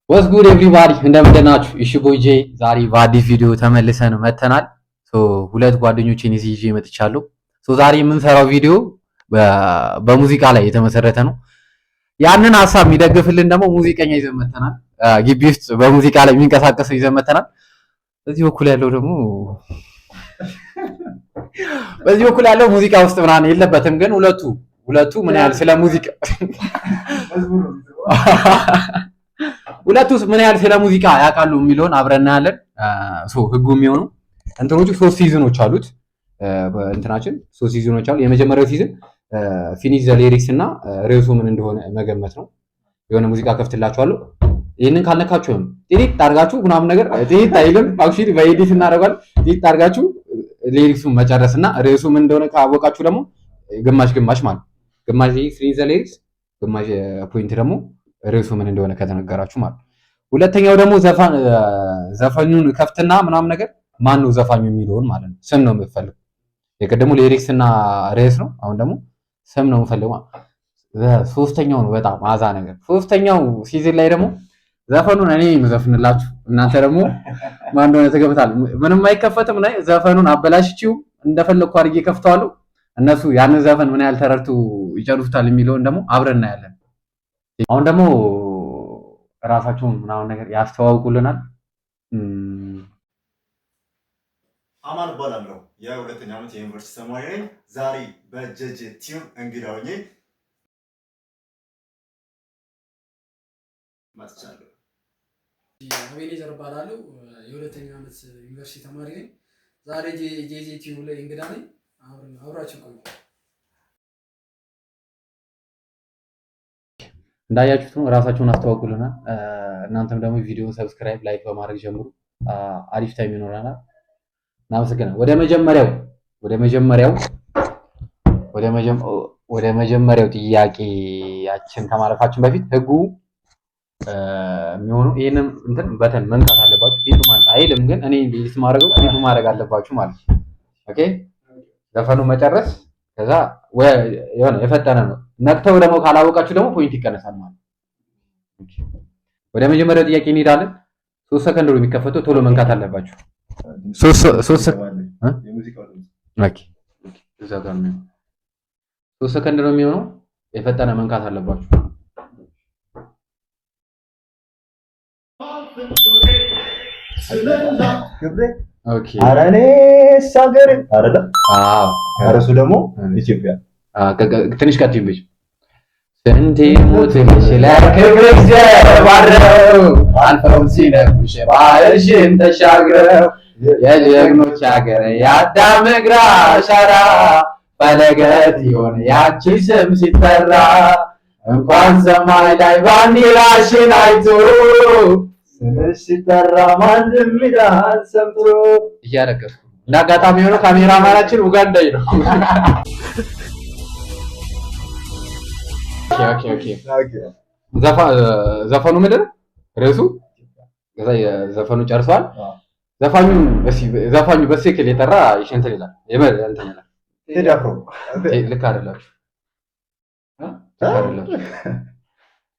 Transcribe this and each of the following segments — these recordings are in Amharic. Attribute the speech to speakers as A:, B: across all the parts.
A: ወስ ጉድ ኤቭሪባዲ እንደምንደናችሁ እሺ ቦይጄ ዛሬ በአዲስ ቪዲዮ ተመልሰን መተናል። ሁለት ጓደኞቼን ይዤ መጥቻለሁ። ዛሬ የምንሰራው ቪዲዮ በሙዚቃ ላይ የተመሰረተ ነው። ያንን ሀሳብ የሚደግፍልን ደግሞ ሙዚቀኛ ይዘን መተናል። ግቢ ውስጥ በሙዚቃ ላይ የሚንቀሳቀስ ይዘን መተናል። በዚህ በኩል ያለው ሙዚቃ ውስጥ ምናምን የለበትም፣ ግን ሁለቱ ምን ያህል ስለ ሙዚቃ ሁለቱስ ምን ያህል ስለ ሙዚቃ ያውቃሉ የሚለውን አብረን እናያለን። ህጉ የሚሆኑ እንትኖቹ 3 ሲዝኖች አሉት። በእንትናችን 3 ሲዝኖች አሉ። የመጀመሪያው ሲዝን ፊኒሽ ዘ ሊሪክስ እና ርዕሱ ምን እንደሆነ መገመት ነው። የሆነ ሙዚቃ ከፍትላችኋለሁ። ይሄንን ካልነካችሁም ጥሪት ታርጋችሁ ምናምን ነገር ጥሪት አይልም። አክቹሊ በኤዲት እናደርጋለን። ጥሪት ታርጋችሁ ሊሪክሱን መጨረስና ርዕሱ ምን እንደሆነ ካወቃችሁ ደግሞ ግማሽ ማለት ግማሽ ፊኒሽ ዘ ሊሪክስ ግማሽ ፖይንት ደግሞ ርዕሱ ምን እንደሆነ ከተነገራችሁ ማለት። ሁለተኛው ደግሞ ዘፈኑን ከፍትና ምናምን ነገር ማን ነው ዘፋኙ የሚለውን ማለት ነው። ስም ነው የምፈልገው። የቀደሙ ሊሪክስ እና ርዕስ ነው። አሁን ደግሞ ስም ነው የምፈልገው። ሶስተኛው ነው በጣም አዛ ነገር። ሶስተኛው ሲዝን ላይ ደግሞ ዘፈኑን እኔ የምዘፍንላችሁ እናንተ ደግሞ ማን እንደሆነ ተገምታለሁ። ምንም አይከፈትም ላይ ዘፈኑን አበላሽቺው እንደፈለኩ አድርጌ ከፍተዋለሁ። እነሱ ያንን ዘፈን ምን ያህል ተረድቱ ይጨርሱታል የሚለውን ደግሞ አብረን እናያለን። አሁን ደግሞ ራሳቸውን ምናምን ነገር ያስተዋውቁልናል።
B: አማን እባላለሁ። የሁለተኛ ዓመት የዩኒቨርሲቲ ተማሪ ነኝ። ዛሬ በጀጅ ቲም እንግዳ ሆኜ መጥቻለሁ።
C: አቤኔዘር እባላለሁ። የሁለተኛ ዓመት ዩኒቨርሲቲ ተማሪ ነኝ። ዛሬ ጄጄ ቲም ላይ እንግዳ ነኝ። አብራችሁ ቆዩ።
A: እንዳያችሁት ነው ራሳቸውን አስተዋውቁልናል። እናንተም ደግሞ ቪዲዮውን ሰብስክራይብ፣ ላይክ በማድረግ ጀምሩ። አሪፍ ታይም ይኖረናል። እናመሰግናለን። ወደ መጀመሪያው ጥያቄያችን ከማለፋችን በፊት ህጉ የሚሆነው ይሄንን እንትን በተን መንካት አለባችሁ። ቢቱ ማለት አይልም፣ ግን እኔ ቢት ማድረግ አለባችሁ ማለት ነው። ኦኬ ዘፈኑ መጨረስ ከዛ የሆነ የፈጠነ ነው። ነቅተው ደግሞ ካላወቃችሁ ደግሞ ፖይንት ይቀነሳል ማለት ነው። ወደ መጀመሪያው ጥያቄ እንሄዳለን። 3 ሰከንድ ነው የሚከፈተው። ቶሎ መንካት አለባችሁ። 3 ሰከንድ ነው የሚሆነው። የፈጠነ መንካት አለባችሁ። ኦኬ
B: አረኔ ሳገር አይደለ? አዎ እርሱ ደግሞ ኢትዮጵያ
A: ትንሽ ቀጥይብኝ። ስንቴ ሞት ይችላል ክብር ዘባረው አልፈው ሲነጉሽ ባህርሽን ተሻግረው የጀግኖች ሀገር የአዳም እግር አሻራ ፈለገት ይሆን ያቺ ስም ሲጠራ እንኳን ሰማይ ላይ ባንዲራሽን አይቶ ስምሽ ሲጠራ ማንም ይላል ሰምቶ እያለቀስኩ እንዳጋጣሚ የሆነው ካሜራማናችን ኡጋንዳዊ ነው። ኦኬ ዘፈኑ ምንድን ነው ርዕሱ? ከዛ ዘፈኑ ጨርሷል። ዘፋኙ በትክክል የጠራ ይሸንተል ይላል። እንትን ይላል።
B: ቴዳፍሮ
A: ልክ አይደላችሁ።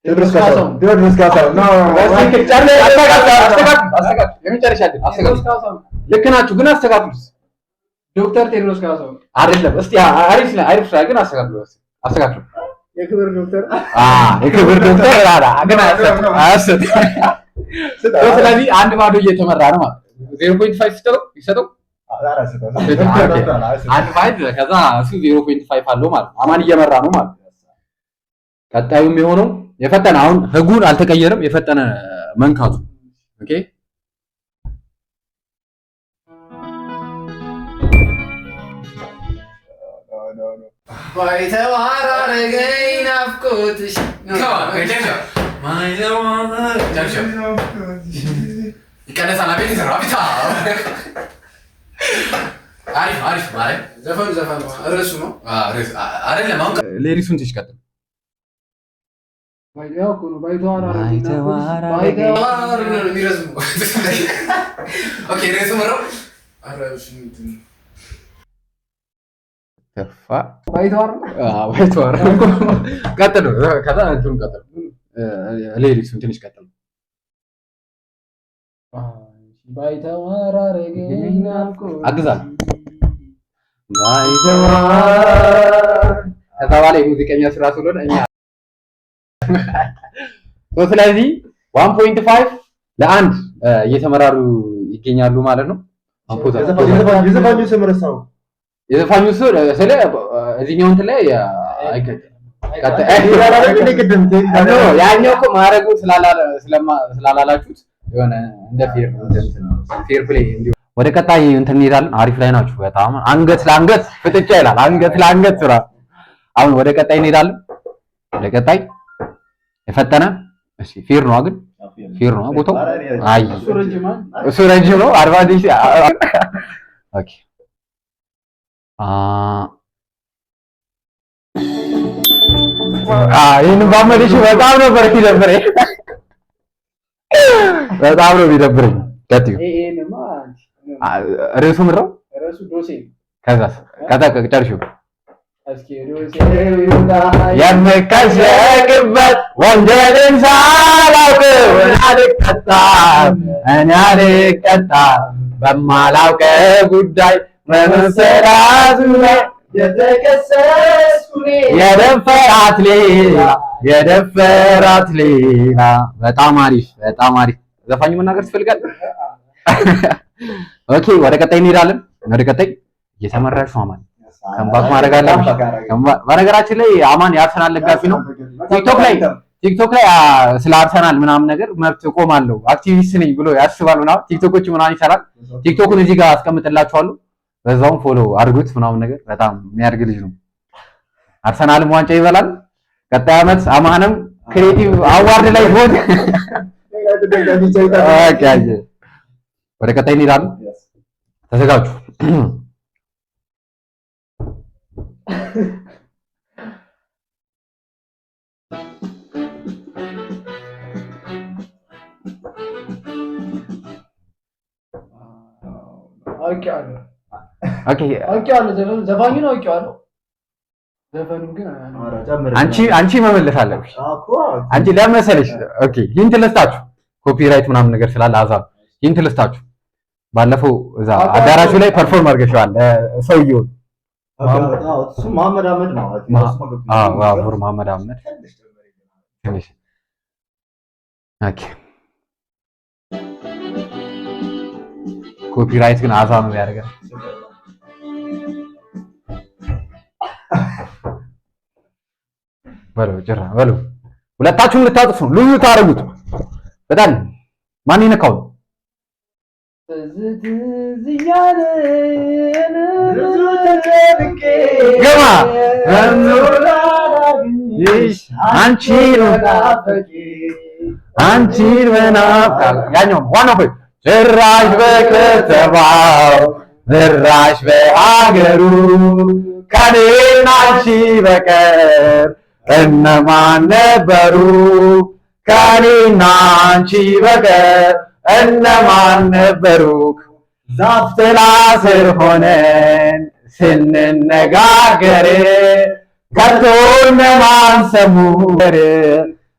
B: ቴዎድሮስ ካሳሁን ነው።
A: ልክ ናችሁ፣ ግን አስተካክሉት።
C: ዶክተር ቴዎድሮስ ካሳሁን
A: አይደለም። እስቲ አሪፍ ግን አስተካክሉ።
C: የክብር ዶክተር
A: ስለዚህ 1-0 እየተመራ ነው ማለት 0.5 ይሰጠው ከዛ እሱ 0.5 አለው ማለት አማን እየመራ ነው ማለት። ቀጣዩም የሆነው የፈጠነ አሁን ህጉን አልተቀየረም። የፈጠነ መንካቱ ኦኬ።
C: ባይተዋር አረገኝ ናፍቆትሽ
A: ይቀነሳል። አቤት ይሰራብታ አሪፍ ማለት
C: ዘፈኑ ርዕሱ ነው
A: አይደለም። አሁን ሌሪሱን ትሽቀጥል
C: ባይተዋር የሚረዝሙ
A: ኦኬ ርዕሱ ምረው ባይተዋር ቀጥሉ። ከዛ እንትኑን ቀጥሉ። ሌሪክሱን ትንሽ ቀጥሉ።
C: ባይተዋር አረገኝ ናፍቆት
A: አግዛል ባይተዋር ከተባለ የሙዚቀኛ ስራ ስለሆነ እኛ ስለዚህ 1.5 ለአንድ እየተመራሩ ይገኛሉ ማለት ነው።
B: የዘፋኙ ስም ረሳው።
A: የዘፋኙ ስም ስለ እዚህኛው እንትን ላይ ያኛው እኮ ማረጉ ስላላላችሁት የሆነ እንደ ፌር ፕሌይ እንዲሁ ወደ ቀጣይ እንትን እንሄዳለን። አሪፍ ላይ ናችሁ በጣም አንገት ለአንገት ፍጥጫ ይላል። አንገት ለአንገት ስራ። አሁን ወደ ቀጣይ እንሄዳለን። ወደ ቀጣይ የፈጠነ እሺ ፌር ነው ግን ፌር ነው ቦታው። አይ እሱ ረጅም ነው 40 ዲሲ ኦኬ ይህን ባመልሽ በጣም ነበር የሚደብረኝ። በጣም ነው የሚደብረኝ። ርዕሱ ምንድን ነው? ከዛስ ጨርሺው የምከሰቅበት ወንጀልን ሳላውቅ እኔ አልቀጣም በማላውቀው ጉዳይ በመሰራቱ ላይ የደፈራት ሌላ። በጣም አሪፍ በጣም አሪፍ። ዘፋኙ መናገር ትፈልጋለህ? ኦኬ ወደ ቀጣይ እንሄዳለን። ወደ ቀጣይ እየተመራሽ ነው አማን ከምባክ ማድረግ አለብሽ። በነገራችን ላይ አማን የአርሰናል ደጋፊ ነው። ቲክቶክ ላይ ስለ አርሰናል ምናምን ነገር መብት እቆማለሁ አክቲቪስት ነኝ ብሎ ያስባል ምናምን ቲክቶኮች ምናምን ይሰራል። ቲክቶኩን እዚህ ጋር አስቀምጥላችኋለሁ። በዛውም ፎሎ አድርጉት ምናምን ነገር። በጣም የሚያድግ ልጅ ነው። አርሰናልም ዋንጫ ይበላል ቀጣይ ዓመት። አማንም ክሬቲቭ አዋርድ ላይ ሆድ ወደ ቀጣይ እንሄዳለን። ተዘጋጁ።
C: ዘፋኙን አውቄዋለሁ። ዘፈኑን ግን
A: አንቺ መመለስ አለብሽ። አንቺ ለመሰለሽ ኦኬ ሂንት ልስጣችሁ። ኮፒራይት ምናምን ነገር ስላለ አዛብ ሂንት ልስጣችሁ። ባለፈው እዛ አዳራሹ ላይ ፐርፎርም አድርገሽዋል ሰውዬው
B: እሱ መሐመድ አህመድ ነው።
A: መሐመድ አህመድ ትንሽ ኦኬ። ኮፒራይት ግን አዛ ነው ያደርጋል። በሉ ሁለታችሁም ልታጥፉ ነው። ልዩ ታረጉት። በጣም ማን ይነካው? ገማ አንቺን መናፈቅ ያኛው ዋናው ወይ ጭራሽ በከተማው ጭራሽ በአገሩ ከኔና አንቺ በቀር እነማን ነበሩ? ከኔና አንቺ በቀር እነማን ነበሩ? ዛፍ ጥላ ስር ሆነን ስንነጋገር ከቶ እነማን ሰሙ?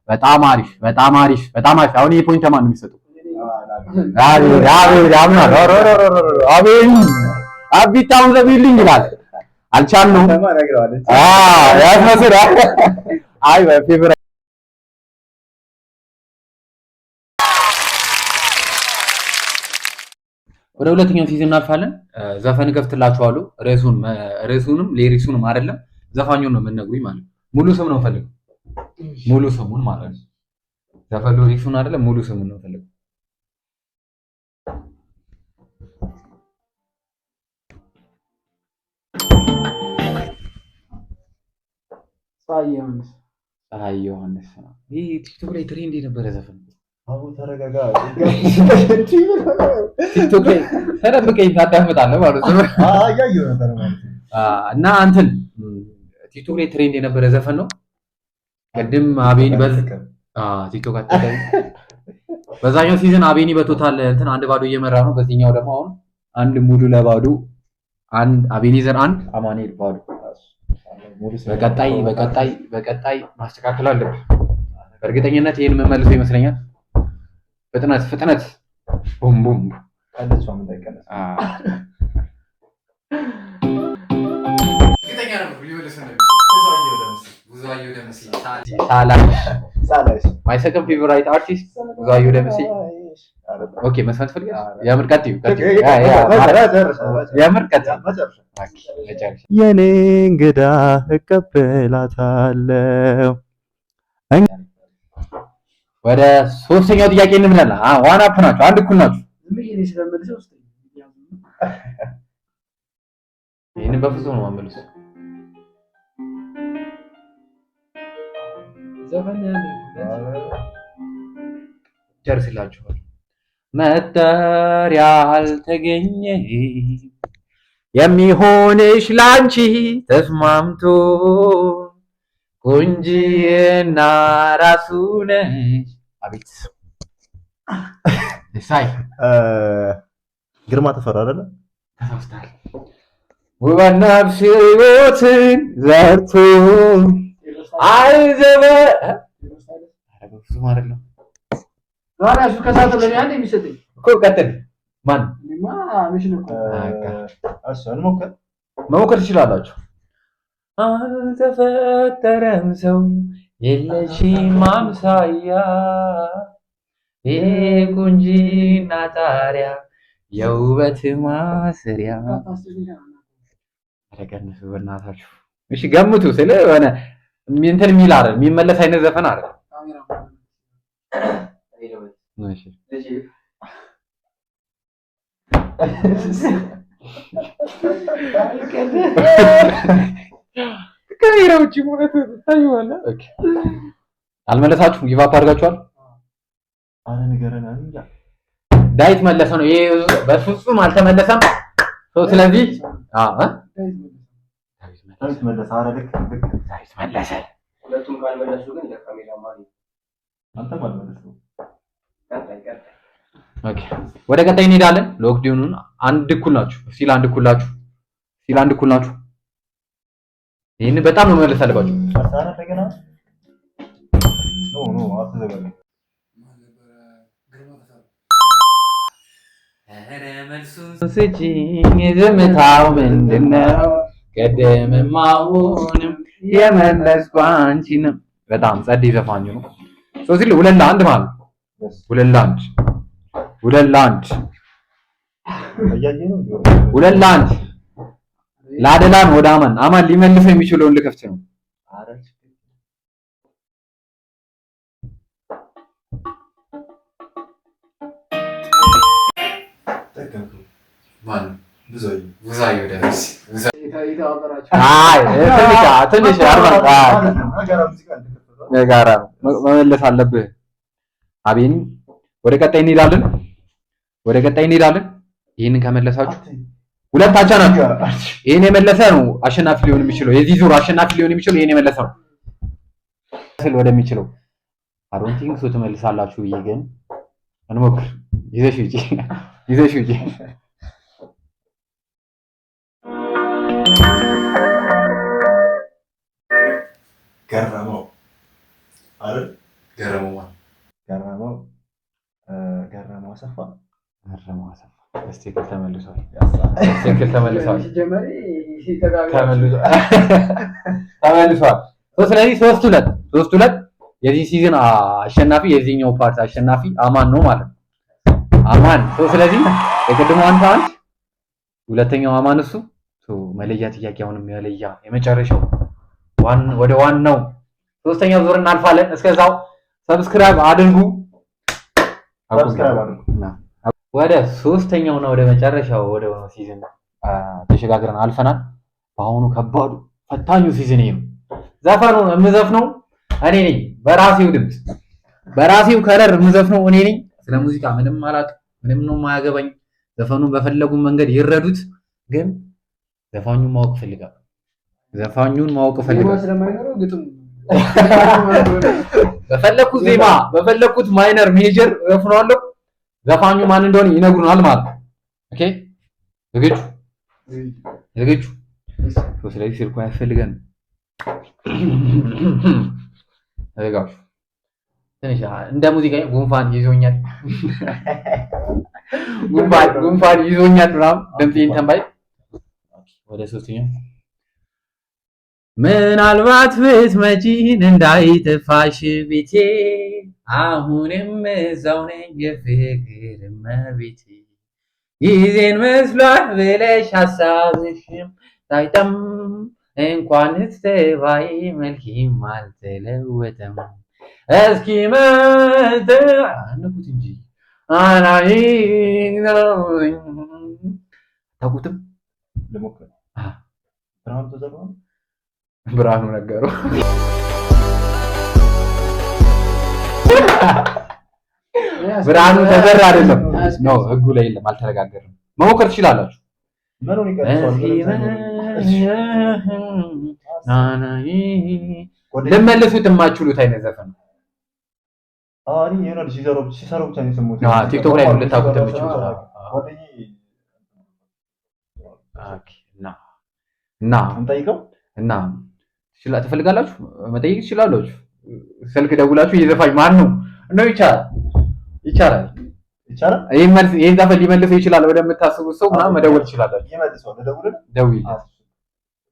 A: በጣም አሪፍ በጣም አሪፍ በጣም አሪፍ። አሁን ይሄ ፖይንት ማን ነው የሚሰጠው? አቢታውን ዘቢልኝ ይላል። አልቻልነውም። ያስመስል አይ በፌቨር ወደ ሁለተኛው ሲዝን እናልፋለን። ዘፈን ከፍትላችኋለሁ። ርዕሱንም ሊሪክሱንም አይደለም ዘፋኙን ነው የምንነግሩኝ ማለት ነው። ሙሉ ስም ነው ፈልገው ሙሉ ስሙን ማለት ነው። ዘፈን ሊሪክሱን አይደለም ሙሉ ስሙን ነው ፈልገው። ፀሐይ ዮሐንስ ነው። ይሄ ቲክቶክ ላይ ትሬንድ የነበረ ዘፈን ነው።
B: አቡ ተረጋጋ።
A: ቲክቶክ ላይ ተደብቀኝ ታዳምጣለህ ማለት ነው።
B: እያየሁ ነበር ማለት ነው።
A: እና እንትን ቲክቶክ ላይ ትሬንድ የነበረ ዘፈን ነው። ቅድም አቤኒ ቲክቶክ አጠቃላይ በዛኛው ሲዝን አቤኒ በቶታል እንትን 1-0 እየመራ ነው። በዚህኛው ደግሞ አሁን 1 ሙሉ ለባዶ አቤኒዘር 1 አማኑኤል ባዶ። በቀጣይ ማስተካከል አለብን። በእርግጠኝነት ይሄን የምመልሰው ይመስለኛል። ፍጥነት ቡም ቡም
B: ቀለችው ምን ታይቀለች
C: እርግጠኛ ነበር ሊመልሰው ነው። ብዙአየሁ ደምሴ
A: ሳላሽ ማይ ሰከንድ ፌቨራይት አርቲስት ብዙአየሁ ደምሴ። ኦኬ መስማት ፈልጋለሁ። የምር ቀጥዩ የምር ቀጥዩ። የኔ እንግዳ እቀበላታለሁ። ወደ ሶስተኛው ጥያቄ እንብላለን። ዋን አፕ ናችሁ፣ አንድ እኩል ናችሁ። ይሄንን በፍጹም ነው የማመልሰው። ጨርስላችኋል። መጠሪያ አልተገኘ የሚሆንሽ ላንቺ ተስማምቶ ቆንጂና ራሱ ነሽ። አቤት ሳይ
B: ግርማ ተፈራ አይደለ?
A: ተሳስተሃል። ውበና ብስቦትን ዘርቶ አይዘበ
C: ራሱ ከሳተ ለኔ አንድ የሚሰጠኝ
A: እኮ ቀጥል። ማን መሞከር ትችላላችሁ። አልተፈጠረም ሰው የለሽም አምሳያ የቁንጂና ጣሪያ የውበት ማሰሪያ። ረቀንሱ በእናታችሁ። እሺ ገምቱ። ስለ ሆነ እንትን የሚል አይደል የሚመለስ አይነት ዘፈን አይደል። እሺ ከሄሮች ማለት ታዩዋላ። ኦኬ አልመለሳችሁም? ጊቭ አፕ አድርጋችኋል?
B: አረ ንገረና እንጃ።
A: ዳዊት መለሰ ነው። ይሄ በፍጹም አልተመለሰም። ስለዚህ
B: ዳዊት መለሰ። አረ ልክ
A: ዳዊት መለሰ።
D: ሁለቱም ካልመለሱ ግን ለካሜራ ማለት
B: አንተ ማለመለሱ።
A: ኦኬ ወደ ቀጣይ እንሄዳለን። ሎክዳውኑን አንድ እኩል ናችሁ። ሲል አንድ እኩል ናችሁ። ሲል አንድ እኩል ናችሁ። ይሄን በጣም ነው መመለስ አለባችሁ።
B: አሳራ ተገና ኖ አትዘጋኝ።
A: ኧረ መልሱን ስጪኝ ዝምታው ምንድነው? ቀደምም አሁንም የመለስኩ አንቺንም። በጣም ጸዴ ዘፋኝ ነው። ሲል ሁለት ለአንድ ማለት ሁለት ለአንድ ለአደላን ወደ አማን ሊመልሰው የሚችለውን ልከፍት ነው። ብዙአየሁ ደምሴ ትንሽ ጋራ መመለስ አለብህ። አቤኒ ወደ ቀጣይ እንሄዳለን። ይህንን ከመለሳችሁ ሁለት አቻ ናችሁ። ይሄን የመለሰ ነው አሸናፊ ሊሆን የሚችለው። የዚህ ዙር አሸናፊ ሊሆን የሚችለው ይሄን የመለሰ ነው። ወደሚችለው አሮንቲንግ ሶ ትመልሳላችሁ ብዬ ግን እንሞክር። ይዘሽ ውጪ
B: ገረመው አይደል?
A: ገረመው
B: አሰፋ
A: በስትክክል ተመልሷል። ስለዚህ 3-2 የዚህ ሲዝን አሸናፊ የዚህኛው ፓርት አሸናፊ አማን ነው ማለት ነው። አማን ስለዚህ የቅድሙ አንተ አንድ ሁለተኛው አማን እሱ መለያ ጥያቄ አሁንም መለያ የመጨረሻው ወደ ዋናው ሶስተኛው ዙር እናልፋለን። እስከዛው ሰብስክራይብ አድርጉ። ወደ ሶስተኛውና ወደ መጨረሻው ወደ ሲዝን ተሸጋግረን አልፈናል። በአሁኑ ከባዱ ፈታኙ ሲዝን ነው። ዘፈኑን የምዘፍነው እኔ ነኝ። በራሴው ድምፅ በራሴው ከለር የምዘፍነው እኔ ነኝ። ስለ ሙዚቃ ምንም አላውቅም፣ ምንም ነው የማያገባኝ። ዘፈኑን በፈለጉ መንገድ ይረዱት፣ ግን ዘፋኙን ማወቅ ፈልጋለሁ። በፈለኩት ዜማ በፈለኩት ማይነር ሜጀር ዘፍኗለሁ። ዘፋኙ ማን እንደሆነ ይነግሩናል ማለት ነው። ኦኬ ዝግጁ? ስለዚህ ስልኩ ያስፈልገን። ትንሽ እንደ ሙዚቃ ጉንፋን ይዞኛል ጉንፋን ይዞኛል ምናምን ድምፄን ተንባይ ወደ ሶስተኛው ምናልባት ብትመጪ እንዳይጠፋሽ ቤቴ አሁንም እዛው ነኝ የፍቅር እመቤቴ ጊዜን መስሏል ብለሽ ሀሳብሽም ሳይጠም እንኳንስ ተባይ መልኬም አልተለወጠም እስኪ አንኩት እንጂ አናይ ታውቁትም
B: ልሞክር
A: ብርሃኑ ነገሩ ብርሃኑ ተዘራ አይደለም ነው ህጉ ላይ የለም አልተረጋገረም መሞከር ትችላላችሁ
B: ምኑን ይቀርጻል
A: ለመለሱት የማትችሉት አይነት ዘፈን ነው
B: አሪ የሆነ ሲሰሩ ብቻ ነው የሰሙት
A: ቲክቶክ ላይ ልታውቁት የምትችሉት እና
B: እንጠይቀው
A: እና ትፈልጋላችሁ መጠየቅ ትችላላችሁ ስልክ ደውላችሁ የዘፋኝ ማን ነው እንደው ይቻላል ይሄን ዘፈን ሊመልሰው ይችላል ወደምታስቡት ሰው ምናምን መደወል ትችላላችሁ
B: ይመልሰው
A: ደውል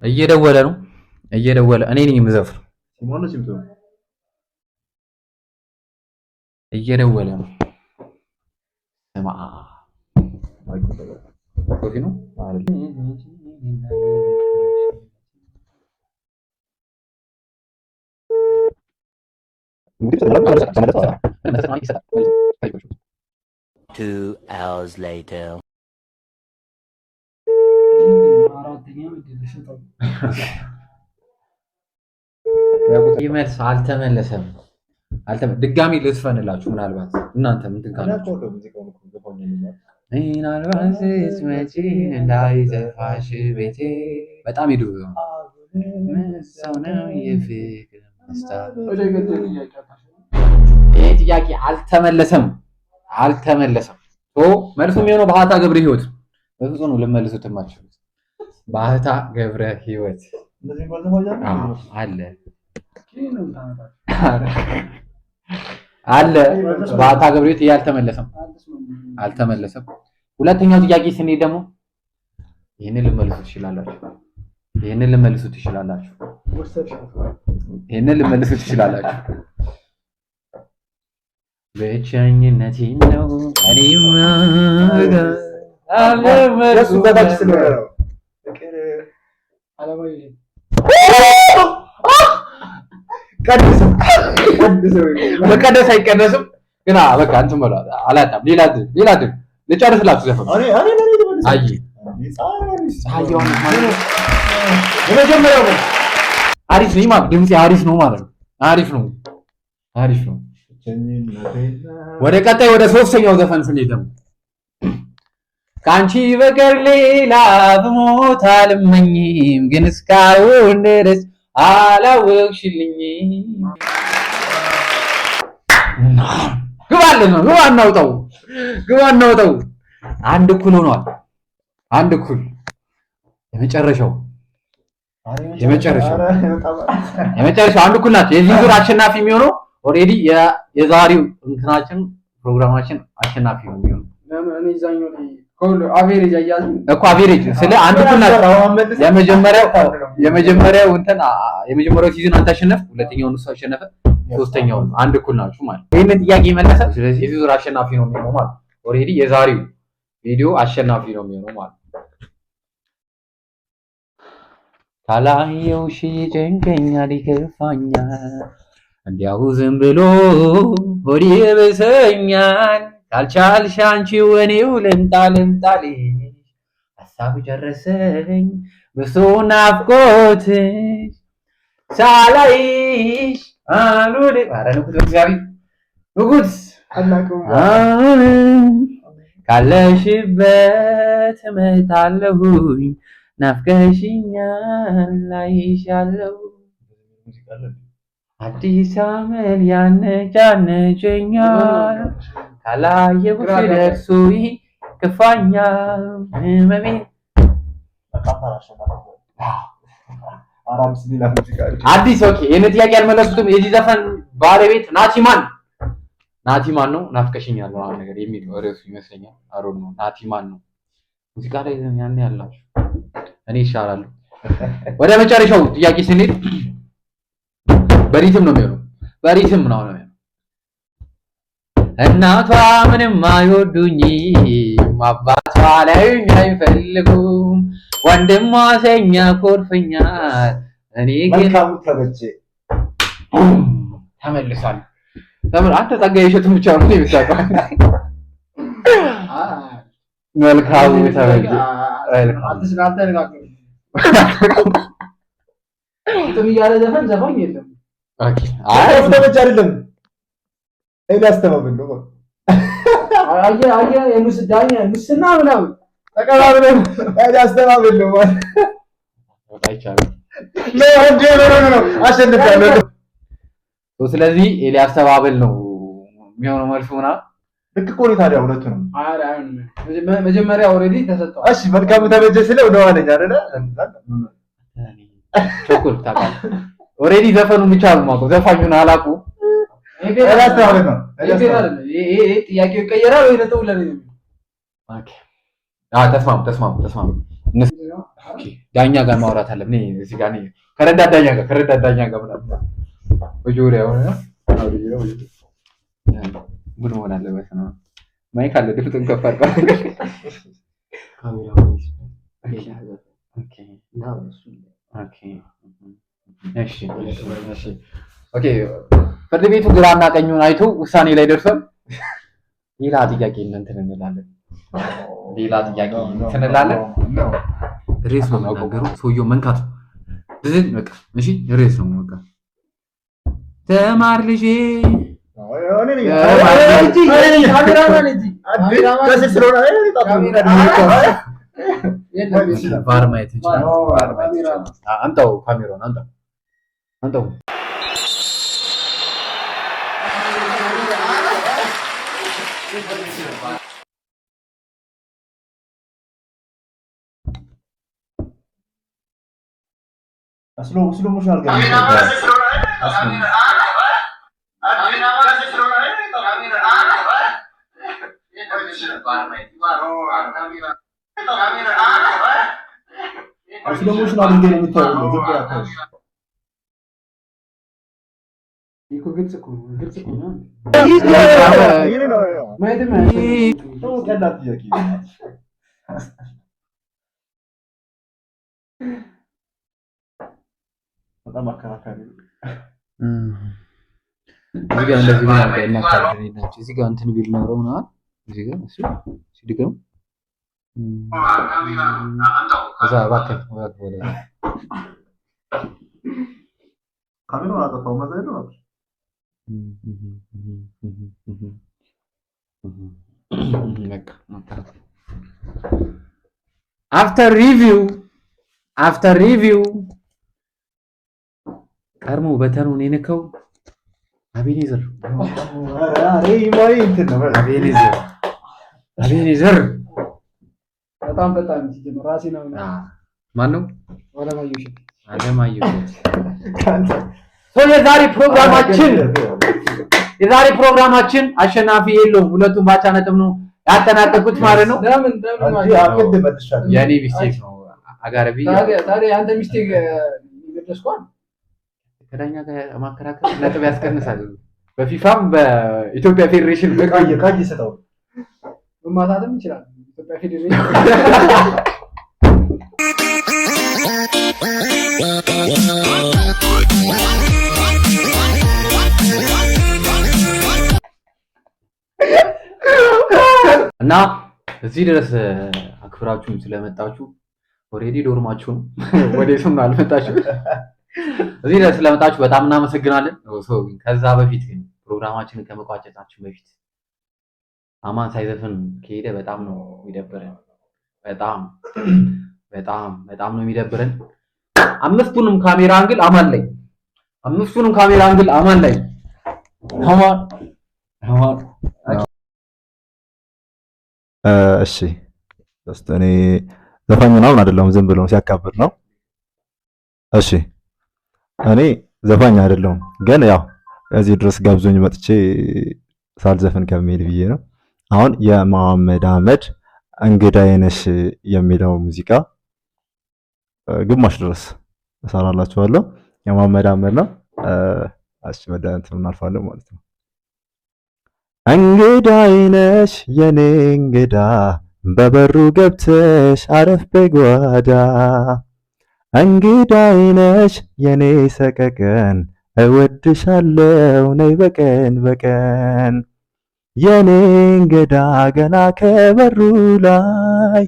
A: እየደወለ ነው እኔ ነኝ የምዘፍነው
B: ሲሞን ነው ሲምቶ
A: እየደወለ ነው ስማ ኮፊ ነው
E: Two hours later.
A: ይመልስ አልተመለሰም ድጋሚ ልስፈንላችሁ ምናልባት እናንተ ምን ትንካላችሁ ምናልባት ስትመጪ እንዳይጠፋሽ ቤቴ በጣም ይዱ ሰው ነው የፍቅር ይሄ ጥያቄ አልተመለሰም መልሱ የሚሆነው ባህታ ገብረ ህይወት በፍጹም ነው ልመልሱት የማትችሉት ባህታ ገብረ ህይወት አለ ባህታ ገብረ ህይወት አልተመለሰም ሁለተኛው ጥያቄ ስንሄድ ደግሞ ይሄንን ልመልሱት ትችላላችሁ ብቸኝነቴ ነው እኔም መቀደስ አይቀደስም ግን በቃ እንትን በለው አላጣም ሌላ ድል ልጨርስላችሁ ዘፈን የመጀመሪያው አሪፍ ነው ማለት ድምጼ አሪፍ ነው ማለት ነው አሪፍ ነው ወደ ቀጣይ ወደ ሶስተኛው ዘፈን ስንሄድ ደግሞ ካንቺ በቀር ሌላ ብሞት አልመኝም ግን እስካሁን ድረስ አላወቅሽልኝም ግባ እናውጣው አንድ እኩል ሆኗል የመጨረሻው አንድ እኩል ናቸው የዚህ ዙር አሸናፊ የሚሆነው ኦሬዲ የዛሬው እንትናችን ፕሮግራማችን አሸናፊ ነው የሚሆነው
C: አቬሬጅ አያዝም
A: እኮ አቬሬጅ ስለ አንድ እኩል ናቸው የመጀመሪያው ሲዝን አንተ አሸነፍ ሁለተኛው እሱ አሸነፈ ሶስተኛው አንድ እኩል ናችሁ ማለት ይሄንን ጥያቄ መለሰ ስለዚህ የዚህ ዙር አሸናፊ ነው የሚሆነው ማለት ኦሬዲ የዛሬው ቪዲዮ አሸናፊ ነው የሚሆነው ማለት ካላየውሽ ይጨንቀኛል ይከፋኛል እንዲያው ዝም ብሎ ሆዴ ይብሰኛል ካልቻልሽ አንቺው እኔው ልምጣልሽ ሀሳብ ጨረሰኝ ብሶ ናፍቆትሽ ሳላይሽ አሉል ኧረ ንጉስ እግዚአብሔር ንጉስ ካለሽበት እመጣለሁኝ ናፍቀሽኛል ላይሻለሁ አዲስ አመል ያነጫነጨኛል ካላየሁሽ ደርሶ ይከፋኛል ህመሜ አዲስ ኦኬ ይሄን ጥያቄ ያልመለሱትም የዚህ ዘፈን ባለቤት ናቲ ማን ናቲ ማን ነው ናፍቀሽኛል ምናምን ነገር የሚለው ርዕሱ ይመስለኛል። አሮን ነው ናቲ ማን ነው ሙዚቃ ላይ ያን ያላችሁ እኔ ይሻላል። ወደ መጨረሻው ጥያቄ ስንሄድ በሪትም ነው የሚሆነው። በሪትም ነው ነው እናቷ ምንም አይወዱኝም አባቷ ላይ አይፈልጉም ወንድሟ ሰኛ ኮርፈኛል እኔ ግን
B: መልካሙ ተበጀ
A: ተመልሷል። አንተ ጸጋዬ እሸቱን ብቻ ነው የምታውቀው። መልካሙ ተበጀ
C: ጥም እያለ ዘፋኝ የለም።
A: ኦኬ
B: ተበጀ አይደለም ኤልያስ ተባብሎ ነው
C: አየ ሙስና ምናምን ተቀባብለን
B: ኤልያስ ተባብሎ ነው
A: አይቻልም።
B: ነው አሸንፋለሁ።
A: ስለዚህ ኤልያስ ተባብል ነው የሚሆነው መልሱ ምናምን
B: ልክ እኮ ነው። ታዲያ ሁለቱንም
C: መጀመሪያ ኦልሬዲ ተሰጠው።
B: እሺ መልካሙ ተበጀ ስለ ወደ ዋለኝ አይደለ
A: ቸኩል ታውቃለህ። ኦልሬዲ ዘፈኑን ብቻ ነው የማውቀው ዘፋኙን አላውቀውም።
B: ኤልያስ ተባብል ነው
C: ይሄ ጥያቄው ይቀየራል ወይ ነው ለኔ?
A: ኦኬ ተስማሙ። ኦኬ ዳኛ ጋር ማውራት አለ። እኔ እዚህ ጋር ነኝ ከረዳት ዳኛ ጋር ምናምን በጆሪያ ሆነ ነው ምን ሆነ አለበት ነው ማይክ አለ ድፍጥን ከፈር ካሜራው ኦኬ ፍርድ ቤቱ ግራና ቀኙን አይቶ ውሳኔ ላይ ደርሷል። ሌላ ጥያቄ እንትን እንላለን። ሬስ ነው የሚናገረው ሰውየው መንካት ድዝን በቃ እሺ ሬስ ነው በቃ ተማር ልጄ ባር ማየት ይችላል። አንተው ካሜራውን አንተው
B: ስሎ ሞሽን አድርገን ስሎሞሽን አድርገን የሚታየው ነው። ኢትዮጵያ አካባቢ
C: ይሄ ግልጽ እኮ ነው።
B: ቀላል ጥያቄ በጣም አከራካሪ ነው።
A: እዚህ ጋር እንደዚህ ነው እናካርደኝ ናቸው። እዚህ ጋር እንትን ቢል ነው ምናምን እዚህ ጋር እሱ ሲድገም እዛ ባከፍ ወደ
B: ካሜራውን አጠፋው ማለት ነው።
A: after review ቀርሞ በተኑን የነካው አቤኔዘር
C: በጣም ሲጀምር ራሴ ነው።
A: ማን ነው?
C: አለማየሁ
A: የዛሬ ፕሮግራማችን አሸናፊ የለውም። ሁለቱም ባቻ ነጥብ ነው ያጠናቀቁት ማለት ነው።
C: ለምን
A: የኔ ሚስቴክ ነው። አጋረቢ
C: ታዲያ አንተ ሚስቴክ ይደስኳል
A: ከዳኛ ጋር ማከራከር ነጥብ ያስቀንሳል። በፊፋም በኢትዮጵያ ፌዴሬሽን
B: ካይ ሰጣው
C: ማታተም ይችላል። ኢትዮጵያ ፌዴሬሽን
A: እና እዚህ ድረስ አክብራችሁም ስለመጣችሁ ኦሬዲ ዶርማችሁን ወዴትም አልመጣችሁ እዚህ ድረስ ስለመጣችሁ በጣም እናመሰግናለን። ከዛ በፊት ግን ፕሮግራማችንን ከመቋጨታችን በፊት አማን ሳይዘፍን ከሄደ በጣም ነው የሚደብረን። በጣም ነው የሚደብረን። አምስቱንም ካሜራ አንግል አማን ላይ
B: እሺ እኔ ዘፋኝ ምናምን አይደለሁም፣ ዝም ብሎ ሲያካብድ ነው። እሺ እኔ ዘፋኝ አይደለሁም፣ ግን ያው እዚህ ድረስ ጋብዞኝ መጥቼ
E: ሳልዘፍን ከሚሄድ ብዬ ነው። አሁን የመሐመድ አህመድ እንግዳዬ ነሽ የሚለው ሙዚቃ ግማሽ ድረስ እሰራላችኋለሁ። የመሐመድ አህመድ ነው። እሺ መድኃኒት እናልፋለን ማለት ነው። እንግዳዬ ነሽ የኔ እንግዳ በበሩ ገብተሽ አረፍ በጓዳ እንግዳዬ ነሽ የኔ ሰቀቀን እወድሻለሁ ነይ በቀን በቀን የኔ እንግዳ ገና ከበሩ ላይ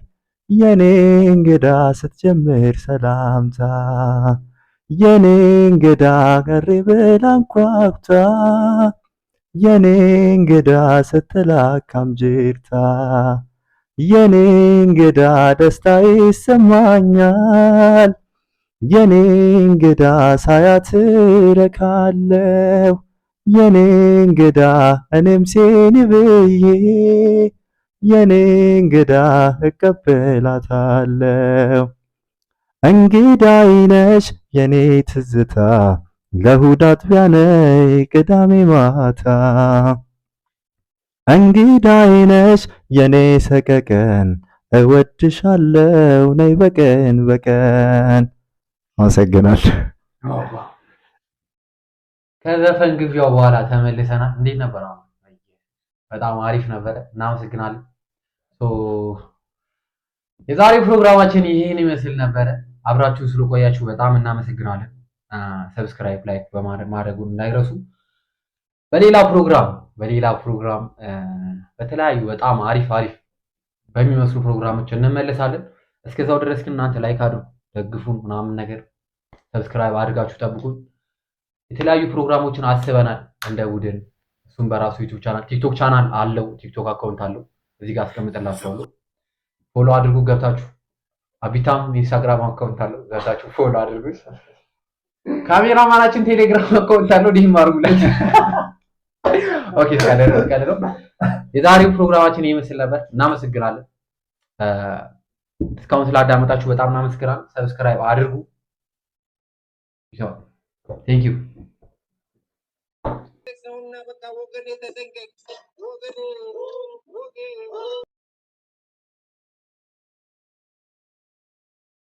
E: የኔ እንግዳ ስትጀምር ሰላምታ የኔ እንግዳ ቀሪ ብላ አንኳኩታ የኔ እንግዳ ስትላካም ጅርታ የኔ እንግዳ ደስታ ይሰማኛል የኔ እንግዳ ሳያት እረካለሁ የኔ እንግዳ እኔም ሴኒ ብዬ የኔ እንግዳ እቀበላታለሁ እንግዳዬ ነሽ የኔ ትዝታ ለእሑድ አጥቢያ ነይ ቅዳሜ ማታ እንግዳዬ ነሽ የኔ ሰቀቀን እወድሻለሁ ነይ በቀን በቀን። አመሰግናለሁ።
A: ከዘፈን ግብዣው በኋላ ተመልሰናል። እንዴት ነበር? በጣም አሪፍ ነበረ። እናመሰግናለን። የዛሬው ፕሮግራማችን ይህን ይመስል ነበረ። አብራችሁ ስለቆያችሁ በጣም እናመሰግናለን። ሰብስክራይብ፣ ላይክ በማድረጉን እንዳይረሱ። በሌላ ፕሮግራም በተለያዩ በጣም አሪፍ በሚመስሉ ፕሮግራሞች እንመለሳለን። እስከዛው ድረስ ግን እናንተ ላይክ አድርጉ፣ ደግፉን ምናምን ነገር ሰብስክራይብ አድርጋችሁ ጠብቁን። የተለያዩ ፕሮግራሞችን አስበናል እንደ ቡድን። እሱም በራሱ ዩቲዩብ ቻናል፣ ቲክቶክ ቻናል አለው፣ ቲክቶክ አካውንት አለው። እዚህ ጋር አስቀምጥላችኋለሁ። ፎሎ አድርጉ ገብታችሁ። አቢታም ኢንስታግራም አካውንት አለው፣ ገብታችሁ ፎሎ አድርጉ። ካሜራማናችን ቴሌግራም አካውንት አለው፣ ዲህም አድርጉለት። ኦኬ እስካለ ነው። የዛሬው ፕሮግራማችን ይመስል ነበር። እናመሰግናለን። እስካሁን ስላዳመጣችሁ በጣም እናመሰግናለን። ሰብስክራይብ አድርጉ። ቴንክ ዩ